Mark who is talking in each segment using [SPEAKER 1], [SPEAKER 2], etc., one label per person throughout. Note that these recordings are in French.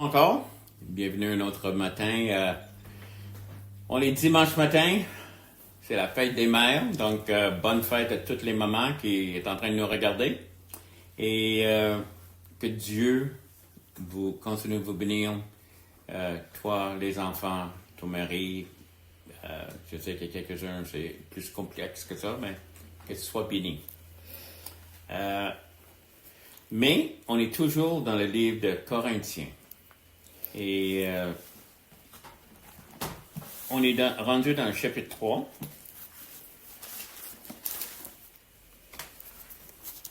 [SPEAKER 1] Encore, bienvenue un autre matin. On est dimanche matin, c'est la fête des mères, donc bonne fête à toutes les mamans qui sont en train de nous regarder. Et que Dieu vous continue de vous bénir, toi, les enfants, ton mari. Je sais que quelques-uns, c'est plus complexe que ça, mais que tu sois béni. Mais on est toujours dans le livre de Corinthiens. Et on est rendu dans le chapitre 3.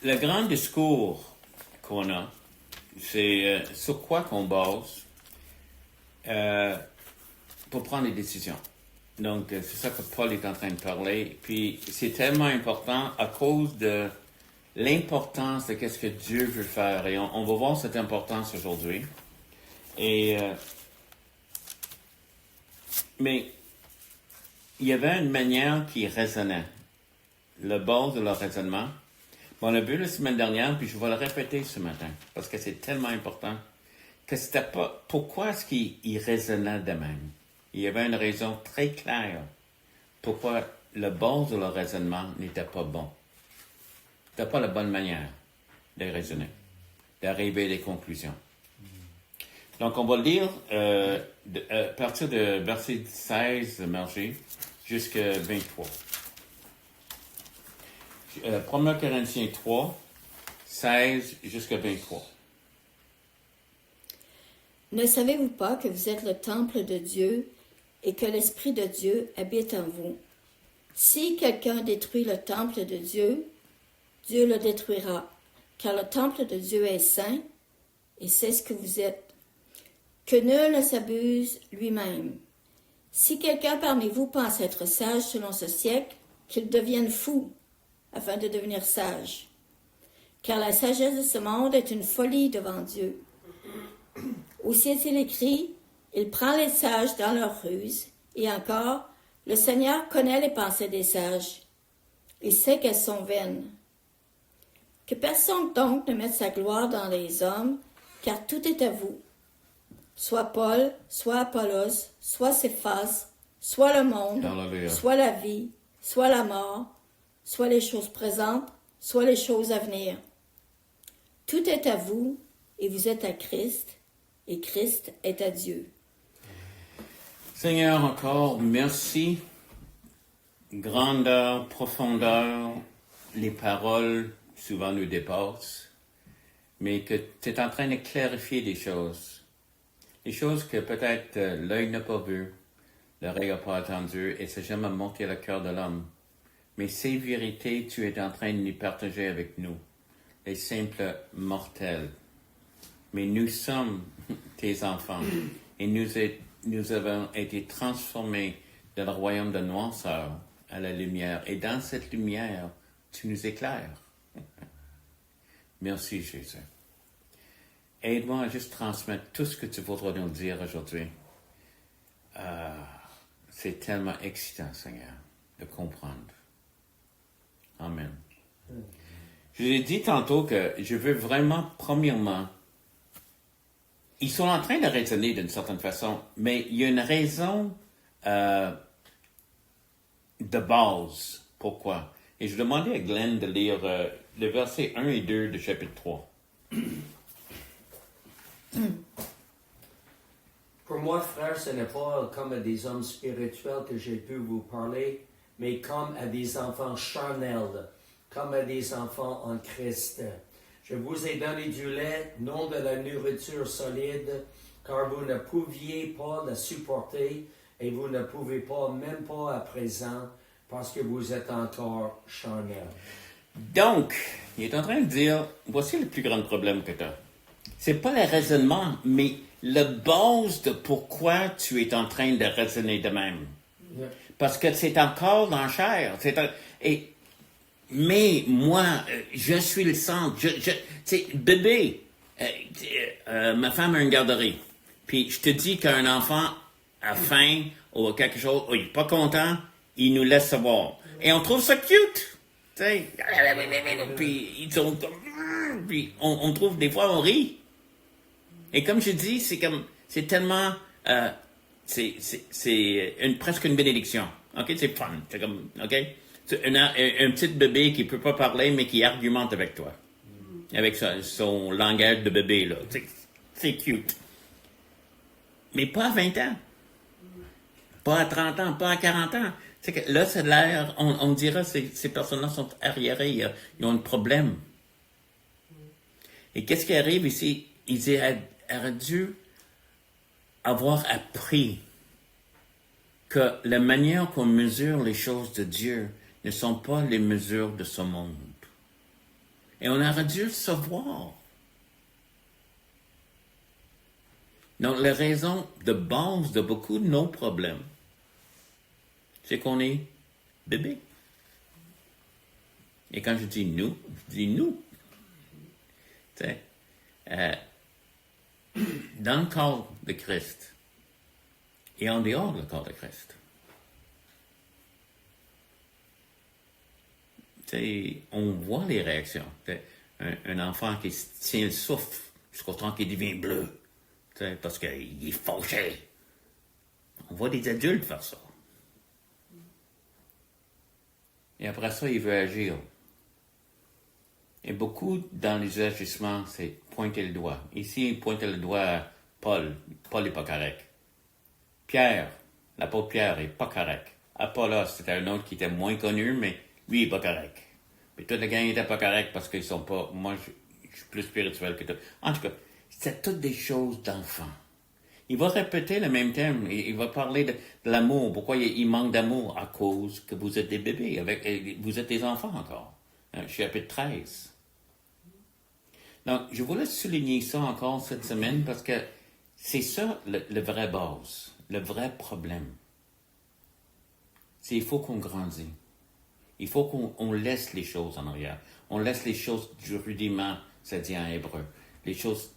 [SPEAKER 1] Le grand discours qu'on a, c'est sur quoi qu'on base pour prendre des décisions. Donc, c'est ça que Paul est en train de parler. Puis, c'est tellement important à cause de l'importance de ce que Dieu veut faire. Et on va voir cette importance aujourd'hui. Et, mais il y avait une manière qui résonnait, le base de leur raisonnement. On l'a vu la semaine dernière, puis je vais le répéter ce matin, parce que c'est tellement important, que c'était pas, pourquoi est-ce qu'il raisonnait de même? Il y avait une raison très claire pourquoi le base de leur raisonnement n'était pas bon. C'était pas la bonne manière de raisonner, d'arriver à des conclusions. Donc, on va le lire à partir de verset 16, Margie, jusqu'à 23. 1 Corinthiens 3, 16 jusqu'à 23.
[SPEAKER 2] Ne savez-vous pas que vous êtes le temple de Dieu et que l'Esprit de Dieu habite en vous? Si quelqu'un détruit le temple de Dieu, Dieu le détruira, car le temple de Dieu est saint, et c'est ce que vous êtes. Que nul ne s'abuse lui-même. Si quelqu'un parmi vous pense être sage selon ce siècle, qu'il devienne fou, afin de devenir sage. Car la sagesse de ce monde est une folie devant Dieu. Aussi est-il écrit, il prend les sages dans leur ruse, et encore, le Seigneur connaît les pensées des sages. Il sait qu'elles sont vaines. Que personne donc ne mette sa gloire dans les hommes, car tout est à vous. Soit Paul, soit Apollos, soit Céphas, soit le monde, soit la vie, soit la mort, soit les choses présentes, soit les choses à venir. Tout est à vous, et vous êtes à Christ, et Christ est à Dieu.
[SPEAKER 1] Seigneur, encore, merci. Grandeur, profondeur, les paroles souvent nous dépassent, mais que tu es en train de clarifier des choses. Des choses que peut-être l'œil n'a pas vues, l'oreille n'a pas entendues, et ça n'a jamais monté le cœur de l'homme. Mais ces vérités, tu es en train de les partager avec nous, les simples mortels. Mais nous sommes tes enfants, et nous avons été transformés de le royaume de noirceur à la lumière. Et dans cette lumière, tu nous éclaires. Merci, Jésus. Aide-moi à juste transmettre tout ce que tu voudras nous dire aujourd'hui. C'est tellement excitant, Seigneur, de comprendre. Amen. Je vous ai dit tantôt que je veux vraiment, premièrement, ils sont en train de raisonner d'une certaine façon, mais il y a une raison de base. Pourquoi? Et je demandais à Glenn de lire le verset 1 et 2 du chapitre 3.
[SPEAKER 3] Pour moi, frère, ce n'est pas comme à des hommes spirituels que j'ai pu vous parler, mais comme à des enfants charnels, comme à des enfants en Christ. Je vous ai donné du lait, non de la nourriture solide, car vous ne pouviez pas la supporter et vous ne pouvez pas, même pas à présent, parce que vous êtes encore charnels.
[SPEAKER 1] Donc, il est en train de dire, voici le plus grand problème que tu as. C'est pas le raisonnement, mais la base de pourquoi tu es en train de raisonner de même. Yeah. Parce que c'est encore dans la chair. Mais moi, je suis le centre. Bébé, ma femme a une garderie. Puis je te dis qu'un enfant a faim ou quelque chose, il n'est pas content, il nous laisse savoir. Et on trouve ça cute. Puis ils sont comme... Puis on trouve, des fois, on rit. Et comme je dis, c'est tellement, presque une bénédiction. OK? C'est fun. C'est comme, OK? C'est un petit bébé qui peut pas parler, mais qui argumente avec toi. Avec son langage de bébé, là. C'est cute. Mais pas à 20 ans. Pas à 30 ans, pas à 40 ans. C'est que là, c'est l'air, on dira, ces personnes-là sont arriérées, ils ont un problème. Et qu'est-ce qui arrive ici? Ils auraient dû avoir appris que la manière qu'on mesure les choses de Dieu ne sont pas les mesures de ce monde. Et on aurait dû le savoir. Donc, la raison de base de beaucoup de nos problèmes, c'est qu'on est bébé. Et quand je dis nous, je dis nous. Tu sais, dans le corps de Christ et en dehors du corps de Christ. Tu sais, on voit les réactions. Un enfant qui tient le souffle jusqu'au temps qu'il devient bleu. Tu sais, parce qu'il est fâché. On voit des adultes faire ça. Et après ça, il veut agir. Et beaucoup dans les agissements, c'est pointer le doigt. Ici, il pointe le doigt à Paul. Paul n'est pas correct. Pierre, l'apôtre Pierre, n'est pas correct. Apollos, c'était un autre qui était moins connu, mais lui, il n'est pas correct. Puis toute la gang n'était pas correct parce qu'ils sont pas... Moi, je suis plus spirituel que toi. En tout cas, c'est toutes des choses d'enfants. Il va répéter le même thème. Il va parler de l'amour. Pourquoi il manque d'amour? À cause que vous êtes des bébés. Vous êtes des enfants encore. Chapitre 13. Donc, je voulais souligner ça encore cette semaine parce que c'est ça le vrai base, le vrai problème. C'est qu'il faut qu'on grandisse. Il faut qu'on laisse les choses en arrière. On laisse les choses du rudiment, ça dit en hébreu. Les choses,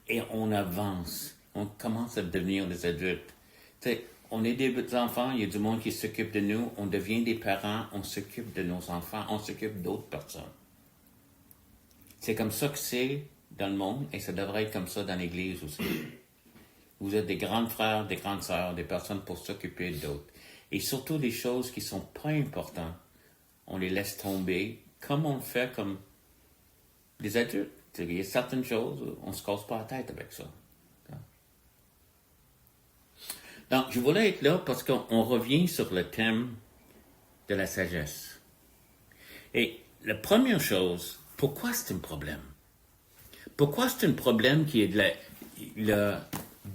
[SPEAKER 1] et on avance. On commence à devenir des adultes. Tu sais, on est des enfants, il y a du monde qui s'occupe de nous, on devient des parents, on s'occupe de nos enfants, on s'occupe d'autres personnes. C'est comme ça que c'est dans le monde et ça devrait être comme ça dans l'Église aussi. Vous êtes des grands frères, des grandes sœurs, des personnes pour s'occuper d'autres. Et surtout des choses qui ne sont pas importantes, on les laisse tomber comme on le fait comme des adultes. Il y a certaines choses, on ne se casse pas la tête avec ça. Donc, je voulais être là parce qu'on revient sur le thème de la sagesse. Et la première chose, pourquoi c'est un problème? Pourquoi c'est un problème qu'il y ait de la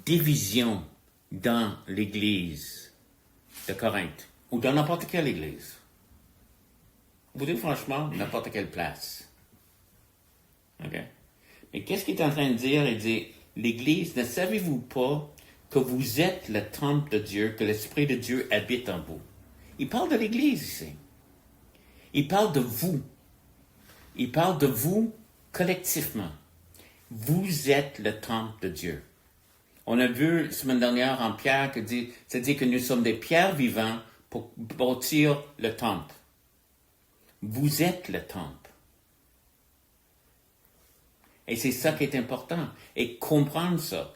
[SPEAKER 1] division dans l'Église de Corinthe ou dans n'importe quelle Église? Vous dites franchement, n'importe quelle place. OK? Mais qu'est-ce qu'il est en train de dire? Il dit, l'Église, ne savez-vous pas que vous êtes le temple de Dieu, que l'Esprit de Dieu habite en vous? Il parle de l'Église ici. Il parle de vous. Il parle de vous collectivement. Vous êtes le temple de Dieu. On a vu la semaine dernière en Pierre que ça dit que nous sommes des pierres vivantes pour bâtir le temple. Vous êtes le temple. Et c'est ça qui est important. Et comprendre ça.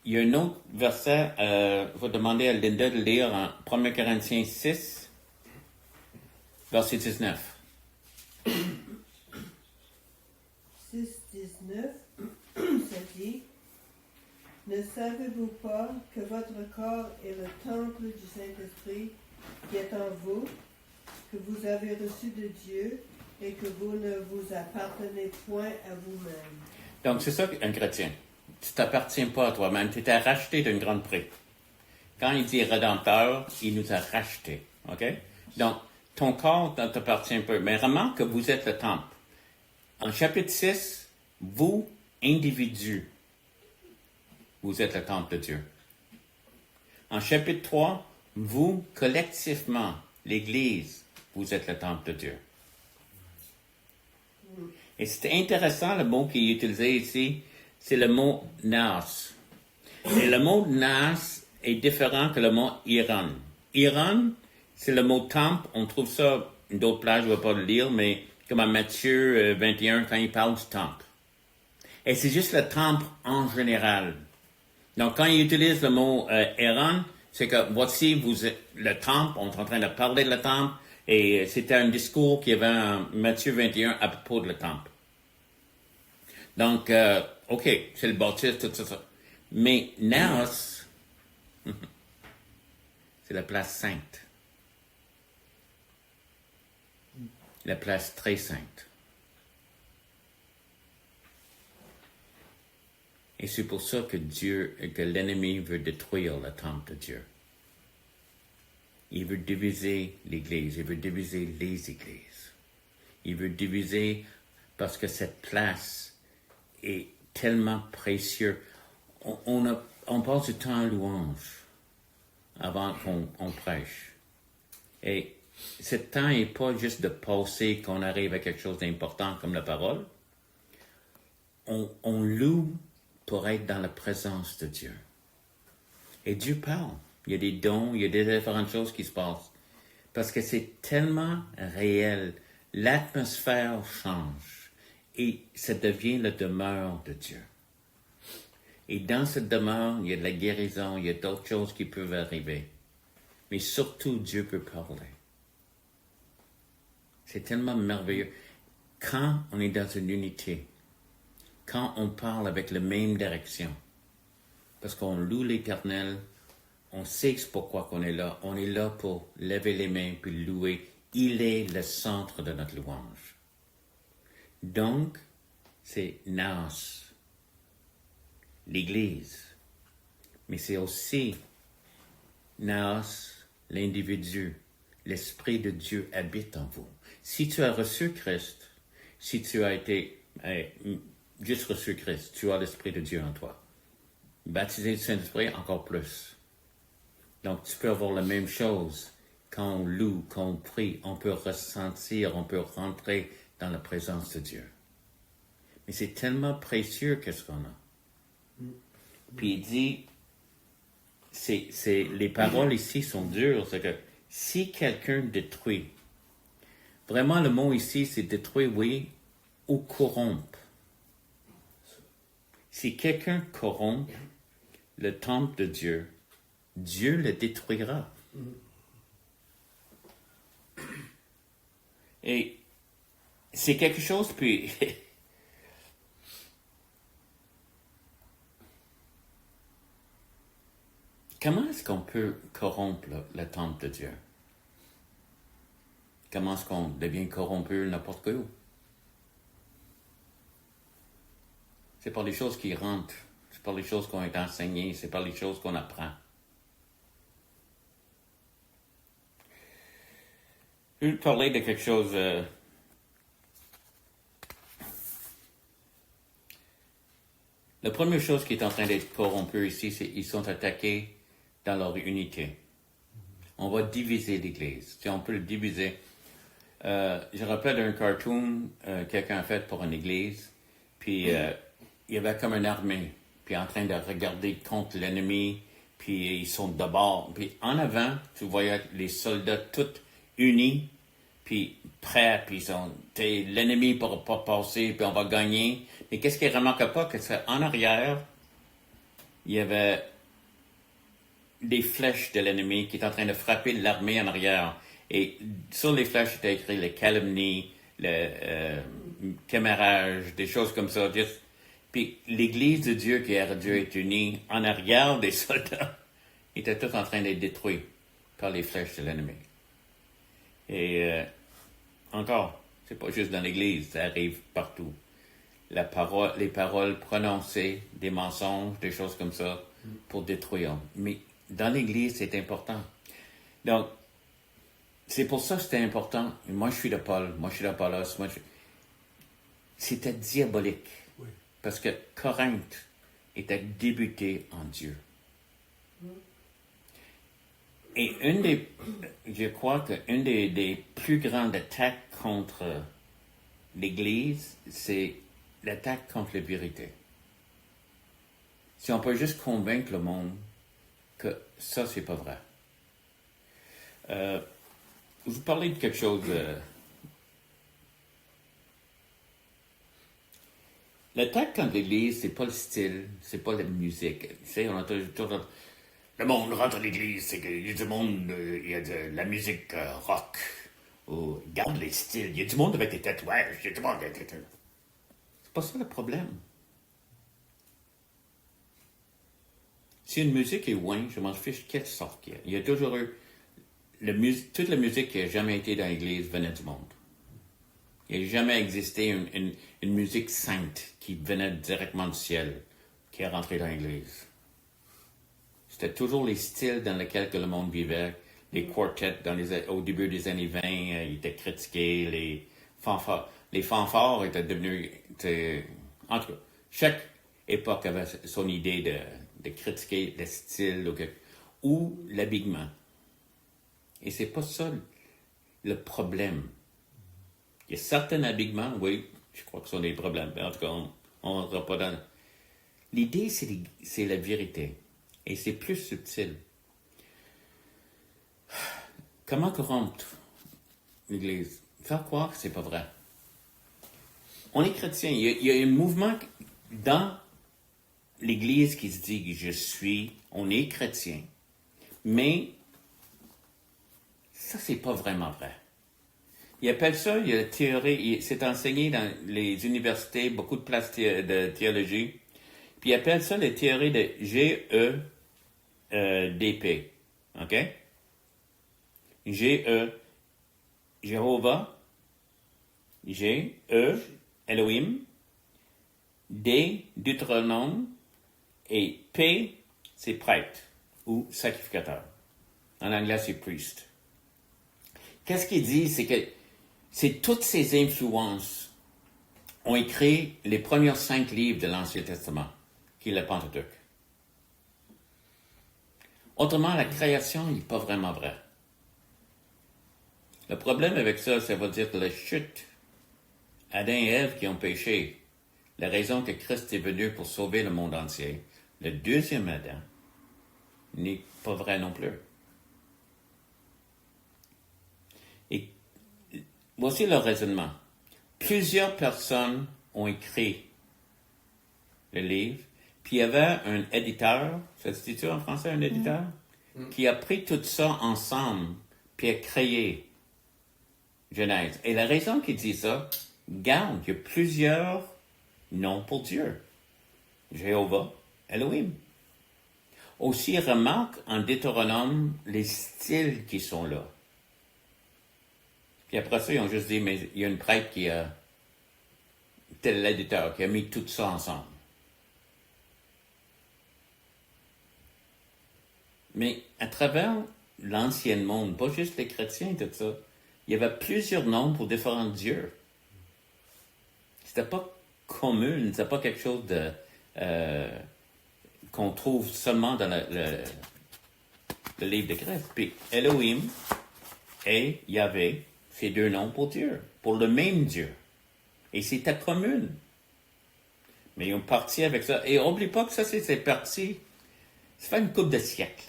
[SPEAKER 1] Il y a un autre verset, il faut demander à Linda de lire en 1 Corinthiens 6, verset 19.
[SPEAKER 4] 6, 19, ça dit, ne savez-vous pas que votre corps est le temple du Saint-Esprit qui est en vous, que vous avez reçu de Dieu et que vous ne vous appartenez point à vous-même?
[SPEAKER 1] Donc, c'est ça qu'un chrétien. Tu ne t'appartiens pas à toi-même. Tu t'es racheté d'un grand prix. Quand il dit rédempteur, il nous a rachetés. OK? Donc, ton corps ne t'appartient pas. Mais remarque que vous êtes le temple. En chapitre 6, vous, individus, vous êtes le temple de Dieu. En chapitre 3, vous, collectivement, l'Église, vous êtes le temple de Dieu. Et c'est intéressant, le mot qui est utilisé ici, c'est le mot nas. Et le mot nas est différent que le mot Iran. Iran, c'est le mot temple. On trouve ça d'autres places, je ne vais pas le lire, mais comme à Matthieu 21, quand il parle du temple. Et c'est juste le temple en général. Donc, quand il utilise le mot Aaron, c'est que voici le temple, on est en train de parler de le temple, et c'était un discours qu'il y avait en Matthieu 21 à propos de le temple. Donc, OK, c'est le baptême, tout ça. Mais Naos, c'est la place sainte. La place très sainte. Et c'est pour ça que l'ennemi veut détruire le temple de Dieu. Il veut diviser l'Église, il veut diviser les Églises. Il veut diviser parce que cette place est tellement précieuse. On passe du temps à louange avant qu'on prêche. Et ce temps n'est pas juste de passer qu'on arrive à quelque chose d'important comme la parole. On loue pour être dans la présence de Dieu. Et Dieu parle. Il y a des dons, il y a des différentes choses qui se passent. Parce que c'est tellement réel. L'atmosphère change. Et ça devient la demeure de Dieu. Et dans cette demeure, il y a de la guérison, il y a d'autres choses qui peuvent arriver. Mais surtout, Dieu peut parler. C'est tellement merveilleux. Quand on est dans une unité, quand on parle avec la même direction, parce qu'on loue l'Éternel, on sait pourquoi qu'on est là. On est là pour lever les mains puis louer. Il est le centre de notre louange. Donc, c'est Naos, l'Église. Mais c'est aussi Naos, l'individu. L'Esprit de Dieu habite en vous. Si tu as reçu Christ, si tu as été juste reçu Christ, tu as l'Esprit de Dieu en toi. Baptisé du Saint-Esprit, encore plus. Donc, tu peux avoir la même chose quand on loue, quand on prie. On peut ressentir, on peut rentrer dans la présence de Dieu. Mais c'est tellement précieux qu'est-ce qu'on a. Puis il dit, les paroles ici sont dures. C'est que si quelqu'un détruit, vraiment le mot ici, c'est détruire, oui, ou corrompre. Si quelqu'un corrompt le temple de Dieu, Dieu le détruira. Et c'est quelque chose, puis... Comment est-ce qu'on peut corrompre le temple de Dieu? Comment est-ce qu'on devient corrompu n'importe où? C'est par les choses qui rentrent. C'est par les choses qu'on est enseignées. C'est par les choses qu'on apprend. Je vais parler de quelque chose... La première chose qui est en train d'être corrompue ici, c'est qu'ils sont attaqués dans leur unité. On va diviser l'Église. Si on peut le diviser. Je rappelle d'un cartoon quelqu'un a fait pour une église. Puis il y avait comme une armée. Puis en train de regarder contre l'ennemi. Puis ils sont de bord. Puis en avant, tu voyais les soldats tous unis. Puis prêts. Puis ils sont, l'ennemi ne pourra pas passer. Puis on va gagner. Mais qu'est-ce qui ne remarque pas? Que c'est en arrière, il y avait des flèches de l'ennemi qui étaient en train de frapper l'armée en arrière. Et sur les flèches, était écrit les calomnies, le témérage, des choses comme ça. Puis l'Église de Dieu qui a Dieu est unie, en arrière des soldats, était tout en train d'être détruit par les flèches de l'ennemi. Et encore, c'est pas juste dans l'Église, ça arrive partout. Les paroles prononcées, des mensonges, des choses comme ça, pour détruire. Mais dans l'Église, c'est important. Donc, c'est pour ça que c'était important. Moi, je suis de Paul. Moi, je suis d'Apollos. C'était diabolique. Oui. Parce que Corinthe était débuté en Dieu. Et je crois qu'une des plus grandes attaques contre l'Église, c'est l'attaque contre la vérité. Si on peut juste convaincre le monde que ça, c'est pas vrai. Je vous parlais de quelque chose. L'attaque contre l'Église, c'est pas le style, c'est pas la musique. Tu sais, on a toujours... Le monde rentre à l'Église, c'est qu'il y a du monde, il y a de la musique rock. Ou, regarde les styles, il y a du monde avec des tatouages, il y a du monde avec des tatouages. C'est pas ça le problème. Si une musique est ouin, je m'en fiche quelle sorte qu'il y a. Il y a toujours eu... toute la musique qui n'a jamais été dans l'Église venait du monde. Il n'a jamais existé une musique sainte qui venait directement du ciel, qui est rentrée dans l'Église. C'était toujours les styles dans lesquels que le monde vivait. Les quartets au début des années 20, ils étaient critiqués. Les fanfares étaient devenus... en tout cas, chaque époque avait son idée de critiquer le style ou l'habillement. Et c'est pas ça le problème. Il y a certains habillements, oui, je crois que ce sont des problèmes. Mais en tout cas, on ne rentre pas dans... L'idée, c'est la vérité. Et c'est plus subtil. Comment corrompre l'Église? Faire croire que c'est pas vrai. On est chrétien. Il y a un mouvement dans l'Église qui se dit que on est chrétien. Mais ça, c'est pas vraiment vrai. Ils appellent ça, il y a la théorie, c'est enseigné dans les universités, beaucoup de places de théologie, puis ils appellent ça la théorie de GEDP. OK? Jéhovah, Elohim, D, Deutéronome, et P, c'est prêtre ou sacrificateur. En anglais, c'est priest. Qu'est-ce qu'il dit, c'est que c'est toutes ces influences ont écrit les premiers 5 livres de l'Ancien Testament, qui est le Pentateuque. Autrement, la création n'est pas vraiment vraie. Le problème avec ça veut dire que la chute, Adam et Ève qui ont péché, la raison que Christ est venu pour sauver le monde entier, le deuxième Adam, n'est pas vrai non plus. Et voici le raisonnement. Plusieurs personnes ont écrit le livre, puis il y avait un éditeur, ça se dit-tu en français, un éditeur, qui a pris tout ça ensemble, puis a créé Genèse. Et la raison qu'il dit ça, garde, il y a plusieurs noms pour Dieu. Jéhovah, Elohim. Aussi, remarque en Deutéronome les styles qui sont là. Puis après ça, ils ont juste dit, mais il y a une prêtre qui a, tel l'éditeur, qui a mis tout ça ensemble. Mais à travers l'ancien monde, pas juste les chrétiens, tout ça, il y avait plusieurs noms pour différents dieux. C'était pas commun, c'était pas quelque chose de qu'on trouve seulement dans le livre de Grèce. Puis Elohim et Yahvé, c'est 2 noms pour Dieu, pour le même Dieu. Et c'était commun. Mais ils ont parti avec ça. Et n'oublie pas que ça, c'est parti, ça fait une couple de siècles.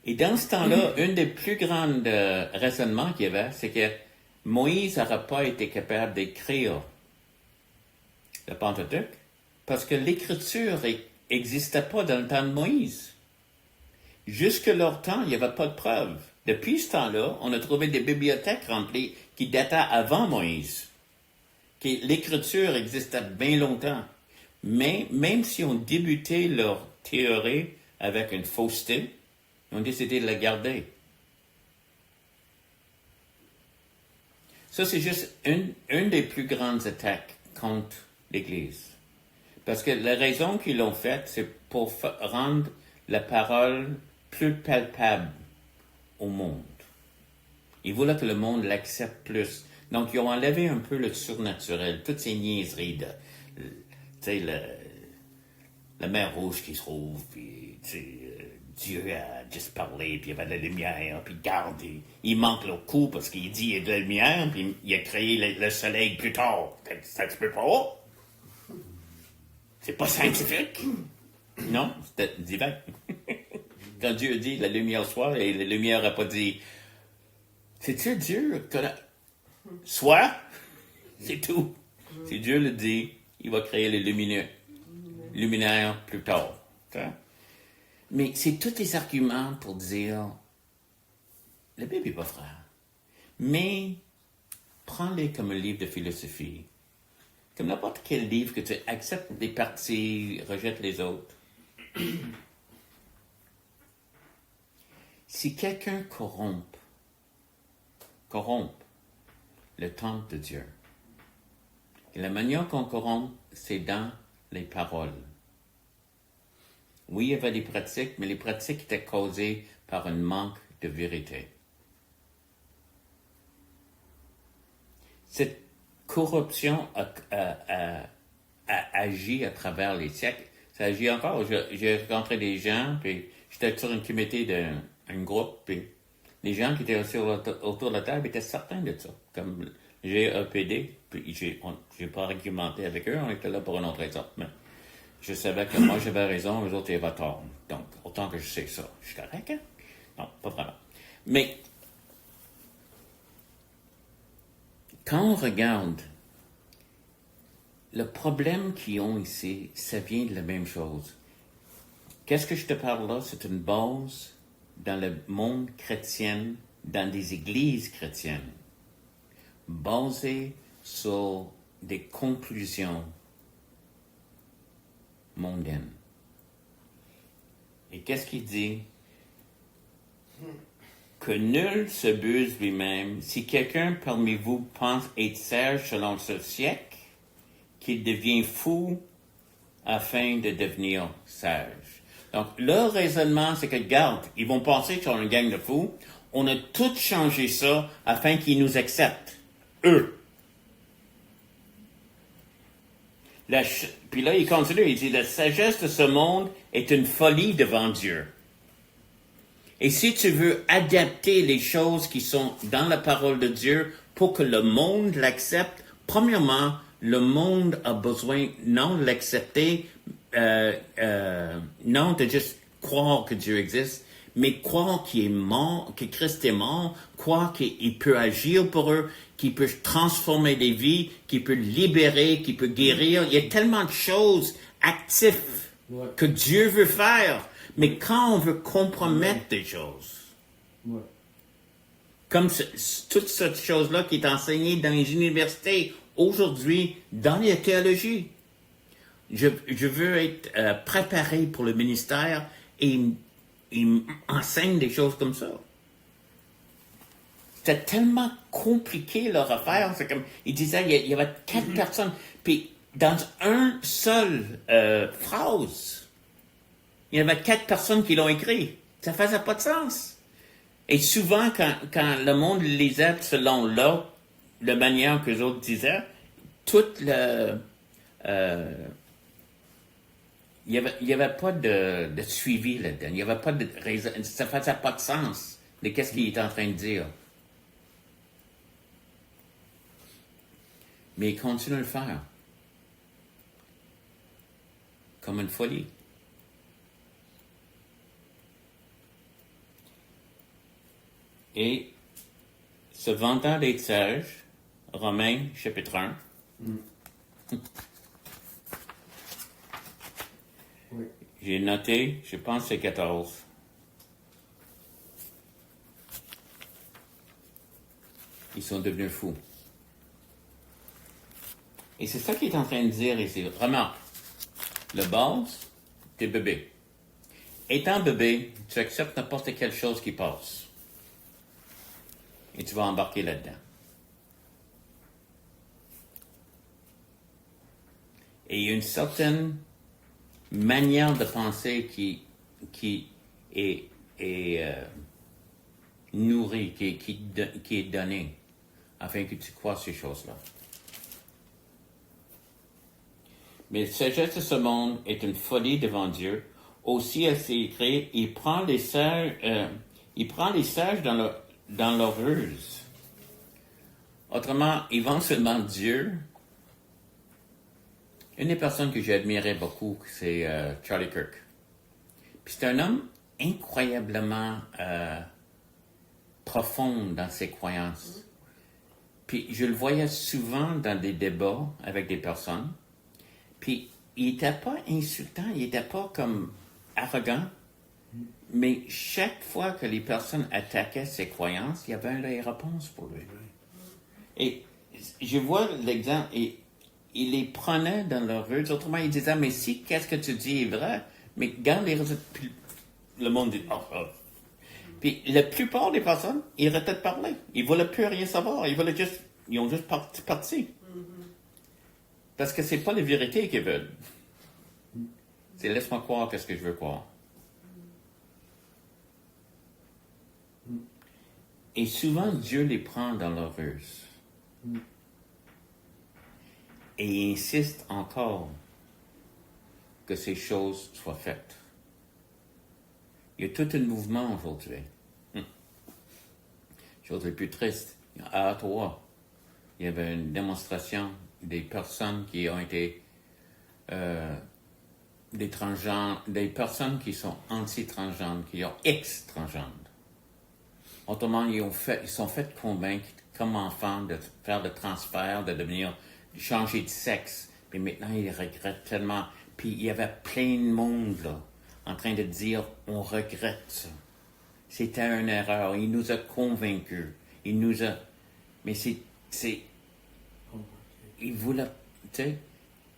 [SPEAKER 1] Et dans ce temps-là, un des plus grands raisonnements qu'il y avait, c'est que Moïse n'aurait pas été capable d'écrire le Pentateuque parce que l'écriture n'existait pas dans le temps de Moïse. Jusque leur temps, il n'y avait pas de preuves. Depuis ce temps-là, on a trouvé des bibliothèques remplies qui dataient avant Moïse. L'écriture existait bien longtemps. Mais même si on débutait leur théorie avec une fausseté, ils ont décidé de la garder. Ça, c'est juste une des plus grandes attaques contre l'Église. Parce que la raison qu'ils l'ont faite, c'est pour rendre la parole plus palpable au monde. Ils voulaient que le monde l'accepte plus. Donc, ils ont enlevé un peu le surnaturel, toutes ces niaiseries de, tu sais, la mer rouge qui se trouve, puis, tu sais, Dieu a juste parlé, puis il y avait de la lumière, puis garde, il manque le coup parce qu'il dit il y a de la lumière, puis il a créé le soleil plus tard. Ça se peut pas. C'est pas scientifique. Non, c'était divin. Quand Dieu dit la lumière soit, et la lumière n'a pas dit c'est-tu Dieu que soit, c'est tout. Si Dieu le dit, il va créer les luminaires plus tard. Okay? Mais c'est tous des arguments pour dire, la Bible n'est pas vraie. Mais prends-les comme un livre de philosophie. Comme n'importe quel livre que tu acceptes des parties, rejettes les autres. Si quelqu'un corrompt le temple de Dieu, et la manière qu'on corrompt, c'est dans les paroles. Oui, il y avait des pratiques, mais les pratiques étaient causées par un manque de vérité. Cette corruption a agi à travers les siècles. Ça agit encore. J'ai rencontré des gens, puis j'étais sur un comité d'un groupe, puis les gens qui étaient assis autour de la table étaient certains de ça. Comme GEPD, puis j'ai pas argumenté avec eux, on était là pour une autre raison. Mais je savais que moi j'avais raison, eux autres ils avaient tort. Donc, autant que je sais ça, je suis correct, hein? Non, pas vraiment. Mais quand on regarde le problème qu'ils ont ici, ça vient de la même chose. Qu'est-ce que je te parle là? C'est une base dans le monde chrétien, dans des églises chrétiennes, basée sur des conclusions mondaines. Et qu'est-ce qu'il dit? Que nul se buse lui-même. Si quelqu'un parmi vous pense être sage selon ce siècle, qu'il devient fou afin de devenir sage. Donc, leur raisonnement, c'est que, regarde, ils vont penser qu'ils sont une gang de fous. On a tout changé ça afin qu'ils nous acceptent. Eux. Puis là, il continue, il dit, la sagesse de ce monde est une folie devant Dieu. Et si tu veux adapter les choses qui sont dans la parole de Dieu pour que le monde l'accepte, premièrement, le monde a besoin non de l'accepter, non de juste croire que Dieu existe, mais croire qu'il est mort, que Christ est mort, croire qu'il peut agir pour eux, qu'il peut transformer des vies, qu'il peut libérer, qu'il peut guérir. Il y a tellement de choses actives que Dieu veut faire. Mais quand on veut compromettre des choses, comme toute cette chose-là qui est enseignée dans les universités, aujourd'hui, dans la théologie, je veux être préparé pour le ministère et il m'enseigne des choses comme ça. C'était tellement compliqué leur affaire. C'est comme, il disait, il y avait 4 personnes, puis dans un seul phrase, il y avait 4 personnes qui l'ont écrit. Ça faisait pas de sens. Et souvent, quand le monde lisait selon la manière que les autres disaient, tout le... il y avait pas de suivi là-dedans. Il n'y avait pas de raison. Ça faisait pas de sens de qu'est-ce qu'il est en train de dire. Mais il continue à le faire. Comme une folie. Et se vantant d'être sage, Romains chapitre 1.
[SPEAKER 3] Oui.
[SPEAKER 1] J'ai noté, je pense que c'est 14. Ils sont devenus fous. Et c'est ça qu'il est en train de dire ici. Remarque, le base, t'es bébé. Étant bébé, tu acceptes n'importe quelle chose qui passe. Et tu vas embarquer là-dedans. Et il y a une certaine manière de penser qui est nourrie, qui est donnée, afin que tu crois ces choses-là. Mais la sagesse de ce monde est une folie devant Dieu. Aussi, elle s'est écrite, il prend les sages dans leur ruse. Autrement, éventuellement, Dieu. Une des personnes que j'ai admiré beaucoup, c'est Charlie Kirk. Puis c'est un homme incroyablement profond dans ses croyances. Puis je le voyais souvent dans des débats avec des personnes. Puis il n'était pas insultant, il n'était pas comme arrogant. Mais chaque fois que les personnes attaquaient ses croyances, il y avait une réponse pour lui. Et je vois l'exemple, et il les prenait dans leur rue. Autrement, il disait, mais si, qu'est-ce que tu dis est vrai, mais garde les résultats. Puis le monde dit, oh, oh. Puis la plupart des personnes, ils arrêtaient de parler. Ils ne voulaient plus rien savoir. Ils ont juste parti. Parce que c'est pas la vérité qu'ils veulent. C'est laisse-moi croire qu'est-ce que je veux croire. Et souvent, Dieu les prend dans leur ruse. Et il insiste encore que ces choses soient faites. Il y a tout un mouvement aujourd'hui. Chose la plus triste. À Ottawa, il y avait une démonstration des personnes qui ont été des transgenres, des personnes qui sont anti-transgenres, qui sont ex-transgenres. Autrement, ils sont fait convaincre comme enfants de faire le transfert, de changer de sexe. Puis maintenant, ils regrettent tellement. Puis il y avait plein de monde là, en train de dire, on regrette ça. C'était une erreur. Il nous a convaincus. Mais il voulait, tu sais,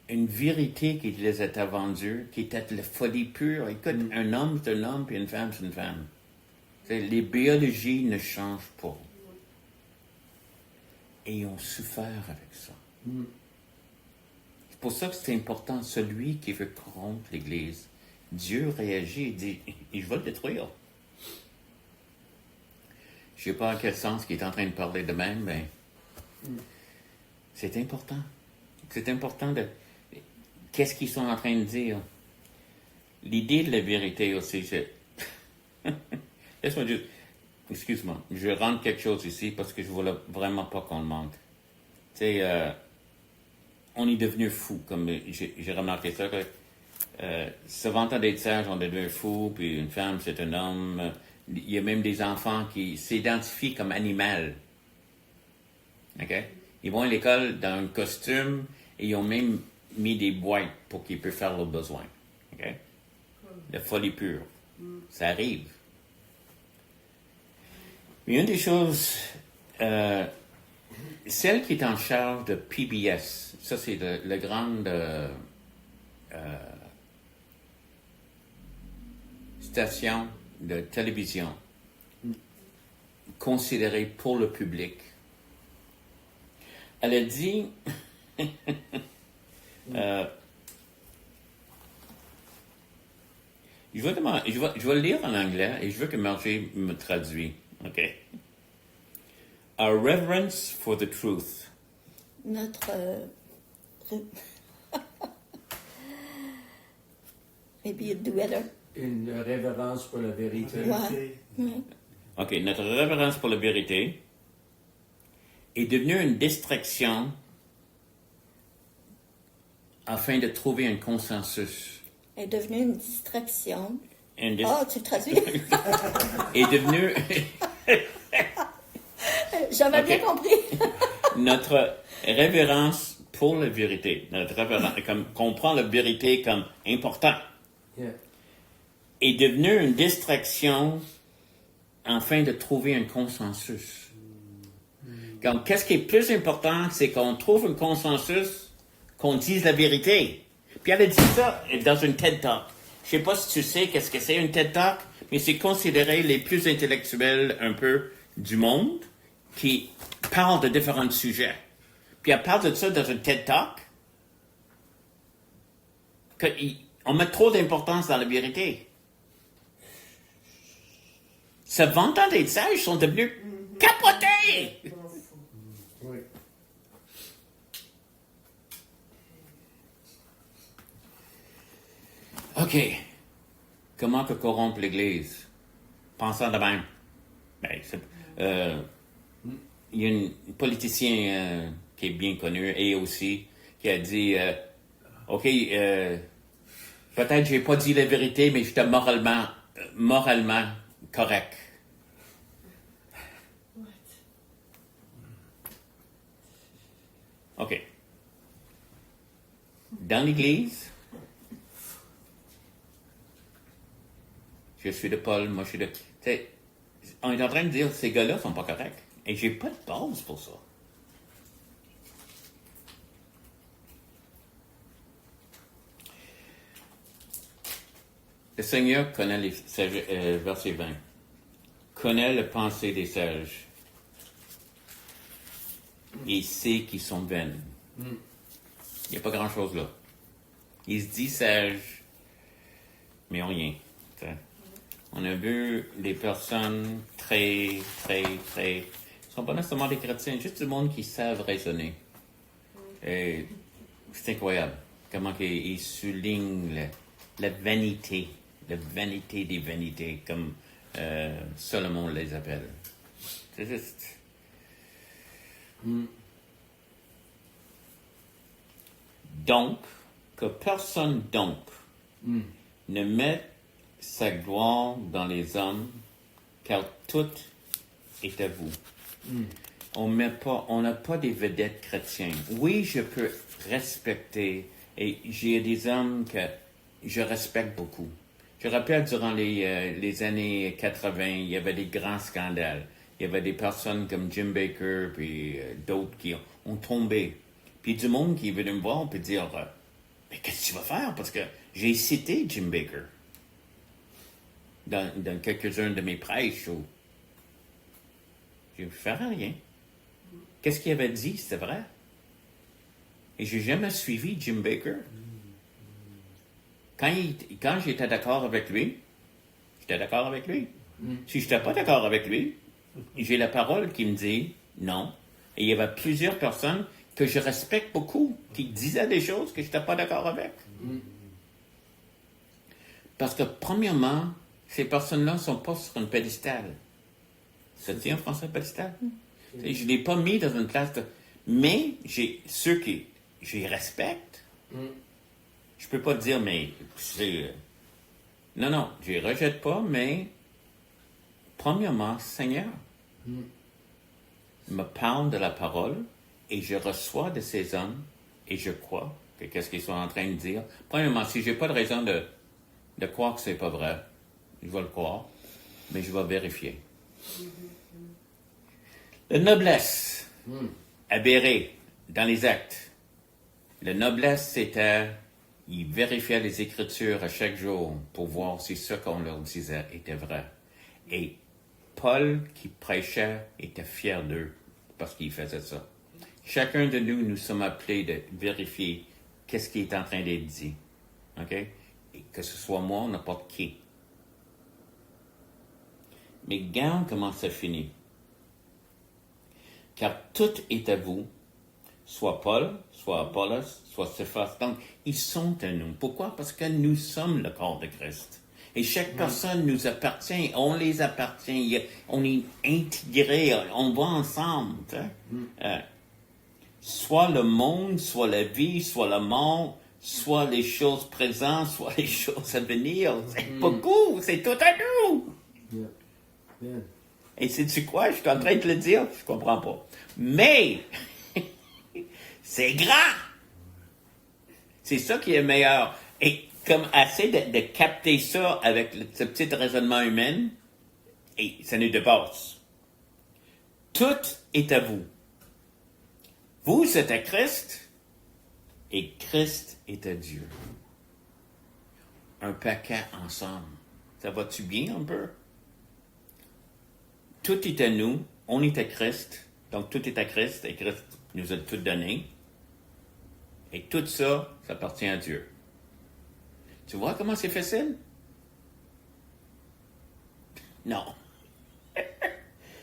[SPEAKER 1] une vérité qui les était vendue, qui était la folie pure. Écoute, un homme, c'est un homme, puis une femme, c'est une femme. Les biologies ne changent pas. Et ils ont souffert avec ça. C'est pour ça que c'est important, celui qui veut corrompre l'Église. Dieu réagit et dit, je vais le détruire. Je ne sais pas en quel sens il est en train de parler de même, mais c'est important. C'est important de... Qu'est-ce qu'ils sont en train de dire? L'idée de la vérité aussi, c'est... Laisse-moi juste... Excuse-moi, je rentre quelque chose ici parce que je ne voulais vraiment pas qu'on le manque. Tu sais, on est devenu fou, comme j'ai remarqué ça. Se vantant d'être sage, on est devenu fou, puis une femme, c'est un homme. Il y a même des enfants qui s'identifient comme animal. OK? Ils vont à l'école dans un costume et ils ont même mis des boîtes pour qu'ils puissent faire leurs besoins. OK? La folie pure. Ça arrive. Mais une des choses, celle qui est en charge de PBS, ça c'est la grande station de télévision considérée pour le public. Elle a dit, je vais le lire en anglais et je veux que Margie me traduise. OK? A reverence for the truth.
[SPEAKER 2] Notre... Maybe you do better.
[SPEAKER 3] Une révérence pour la vérité.
[SPEAKER 2] Ouais.
[SPEAKER 1] OK, notre révérence pour la vérité est devenue une distraction afin de trouver un consensus.
[SPEAKER 2] Est devenue une distraction.
[SPEAKER 1] Tu
[SPEAKER 2] traduis?
[SPEAKER 1] est devenue...
[SPEAKER 2] J'avais bien compris.
[SPEAKER 1] Notre révérence pour la vérité, comme comprend la vérité comme important, est devenue une distraction afin de trouver un consensus. Donc, qu'est-ce qui est plus important, c'est qu'on trouve un consensus, qu'on dise la vérité. Puis elle a dit ça dans une TED Talk. Je ne sais pas si tu sais qu'est-ce que c'est une TED Talk, mais c'est considéré les plus intellectuels un peu du monde qui parlent de différents sujets. Puis elle parle de ça dans une TED Talk. On met trop d'importance dans la vérité. Se vantant d'être sages sont devenus capotés.
[SPEAKER 3] Oui.
[SPEAKER 1] OK. Comment que corrompre l'Église? Pensant de même. Il y a un politicien qui est bien connu, et aussi, qui a dit, OK, peut-être j'ai pas dit la vérité, mais j'étais moralement correct. OK. Dans l'Église, je suis de Paul, moi je suis de... Tu sais, on est en train de dire ces gars-là sont pas corrects. Et j'ai pas de base pour ça. Le Seigneur connaît les sages, verset 20. Connaît le pensée des sages. Et sait qu'ils sont vaines. Il n'y a pas grand-chose là. Il se dit sage, mais rien. T'sais. On a vu des personnes très, ne sont pas nécessairement des chrétiens, juste du monde qui savent raisonner. Et c'est incroyable comment ils soulignent la vanité des vanités, comme Salomon les appelle. C'est juste. Donc, que personne ne mette sa gloire dans les hommes, car tout est à vous. On n'a pas des vedettes chrétiennes. Oui, je peux respecter, et j'ai des hommes que je respecte beaucoup. Je rappelle, durant les années 80, il y avait des grands scandales. Il y avait des personnes comme Jim Baker, puis d'autres qui ont tombé. Puis du monde qui est venu me voir, puis dire, mais qu'est-ce que tu vas faire? Parce que j'ai cité Jim Baker dans quelques-uns de mes prêches. Je ne ferai rien. Qu'est-ce qu'il avait dit, c'était vrai? Et j'ai jamais suivi Jim Baker. Quand j'étais d'accord avec lui, j'étais d'accord avec lui. Si je n'étais pas d'accord avec lui, j'ai la parole qui me dit non. Et il y avait plusieurs personnes que je respecte beaucoup, qui disaient des choses que je n'étais pas d'accord avec. Parce que, premièrement, ces personnes-là ne sont pas sur une pédestal. Ça dit en français, pédestal? Je ne l'ai pas mis dans une place de... Mais ceux qui je les respecte, je peux pas dire, mais non, je les rejette pas, mais premièrement, Seigneur me parle de la parole et je reçois de ces hommes et je crois que qu'est-ce qu'ils sont en train de dire. Premièrement, si j'ai pas de raison de croire que c'est pas vrai, je vais le croire, mais je vais vérifier. La noblesse avérée dans les actes. La noblesse, c'était, ils vérifiaient les Écritures à chaque jour pour voir si ce qu'on leur disait était vrai. Et Paul, qui prêchait, était fier d'eux parce qu'il faisait ça. Chacun de nous, nous sommes appelés de vérifier qu'est-ce qui est en train d'être dit. OK? Et que ce soit moi ou n'importe qui. Mais regarde comment ça finit. Car tout est à vous, soit Paul, soit Apollos, soit Céphas. Donc, ils sont à nous. Pourquoi? Parce que nous sommes le corps de Christ. Et chaque personne nous appartient, on les appartient, on est intégrés, on va ensemble. Soit le monde, soit la vie, soit la mort, soit les choses présentes, soit les choses à venir. C'est beaucoup, c'est tout à nous.
[SPEAKER 3] Yeah.
[SPEAKER 1] Et sais-tu quoi? Je suis en train de te le dire, je comprends pas. Mais, c'est grand! C'est ça qui est meilleur. Et comme assez de capter ça avec ce petit raisonnement humain, et ça nous dépasse. Tout est à vous. Vous êtes à Christ, et Christ est à Dieu. Un paquet ensemble. Ça va-tu bien un peu? Tout est à nous, on est à Christ, donc tout est à Christ, et Christ nous a tout donné. Et tout ça, ça appartient à Dieu. Tu vois comment c'est facile? Non.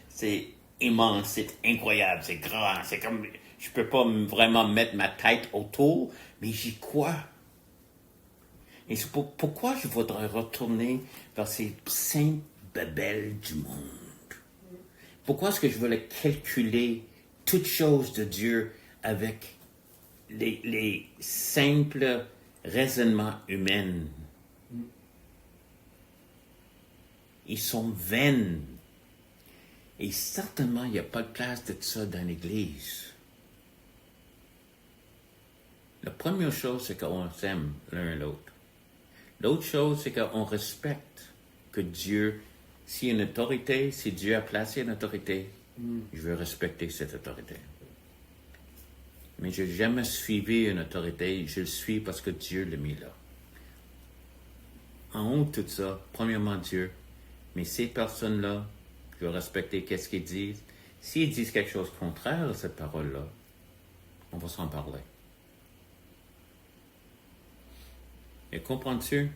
[SPEAKER 1] C'est immense, c'est incroyable, c'est grand, c'est comme... Je peux pas vraiment mettre ma tête autour, mais j'y crois. Et c'est pourquoi je voudrais retourner vers ces saintes babelles du monde? Pourquoi est-ce que je voulais calculer toutes choses de Dieu avec les simples raisonnements humains? Ils sont vains. Et certainement, il n'y a pas de place de ça dans l'Église. La première chose, c'est qu'on s'aime l'un l'autre. L'autre chose, c'est qu'on respecte que Dieu, si une autorité, si Dieu a placé une autorité, je veux respecter cette autorité. Mais je n'ai jamais suivi une autorité, je le suis parce que Dieu l'a mis là. En haut de tout ça, premièrement Dieu, mais ces personnes-là, je veux respecter qu'est-ce qu'ils disent. S'ils disent quelque chose contraire à cette parole-là, on va s'en parler. Et comprends-tu,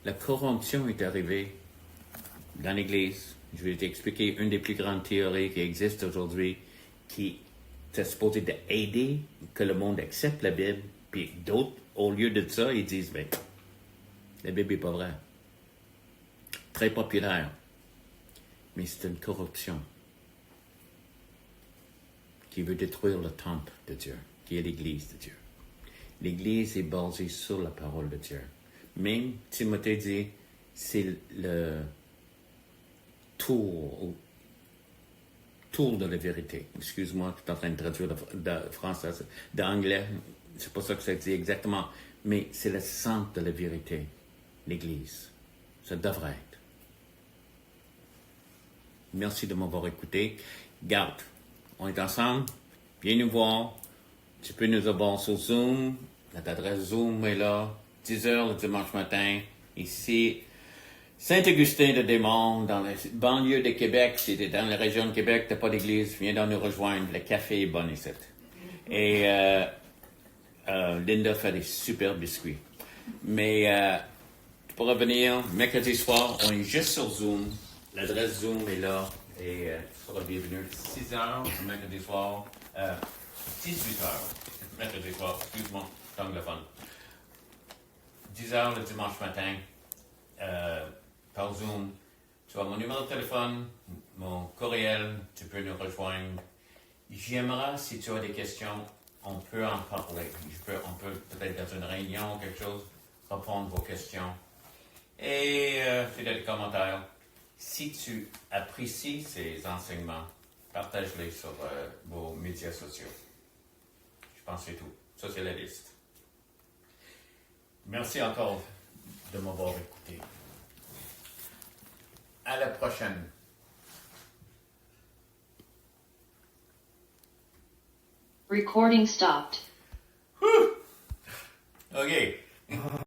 [SPEAKER 1] la corruption est arrivée dans l'Église. Je vais t'expliquer une des plus grandes théories qui existent aujourd'hui, qui est supposée d'aider que le monde accepte la Bible, puis d'autres, au lieu de ça, ils disent, ben, la Bible n'est pas vraie. Très populaire. Mais c'est une corruption qui veut détruire le temple de Dieu, qui est l'Église de Dieu. L'Église est basée sur la parole de Dieu. Même Timothée dit, c'est le tour de la vérité. Excuse-moi, je suis en train de traduire de français, d'anglais. C'est pas ça que ça dit exactement. Mais c'est le centre de la vérité, l'Église. Ça devrait être. Merci de m'avoir écouté. Garde, on est ensemble. Viens nous voir. Tu peux nous avoir sur Zoom. Notre adresse Zoom est là. 10h le dimanche matin. Ici, Saint-Augustin-de-Desmonts, dans la banlieue de Québec. Si tu es dans la région de Québec, tu n'as pas d'église, viens dans nous rejoindre. Le café est bon ici. Et Linda fait des super biscuits. Mais tu pourras venir mercredi soir. On est juste sur Zoom. L'adresse Zoom est là. Et tu seras bienvenu 6h mercredi soir. 18h mercredi soir. Excuse-moi, anglophone. 10h le dimanche matin. Par Zoom. Tu as mon numéro de téléphone, mon courriel, tu peux nous rejoindre. J'aimerais, si tu as des questions, on peut en parler. On peut peut-être dans une réunion ou quelque chose, répondre vos questions. Et fais des commentaires. Si tu apprécies ces enseignements, partage-les sur vos médias sociaux. Je pense que c'est tout. Ça, c'est la liste. Merci encore de m'avoir écouté. À la prochaine.
[SPEAKER 5] Recording stopped.
[SPEAKER 1] OK.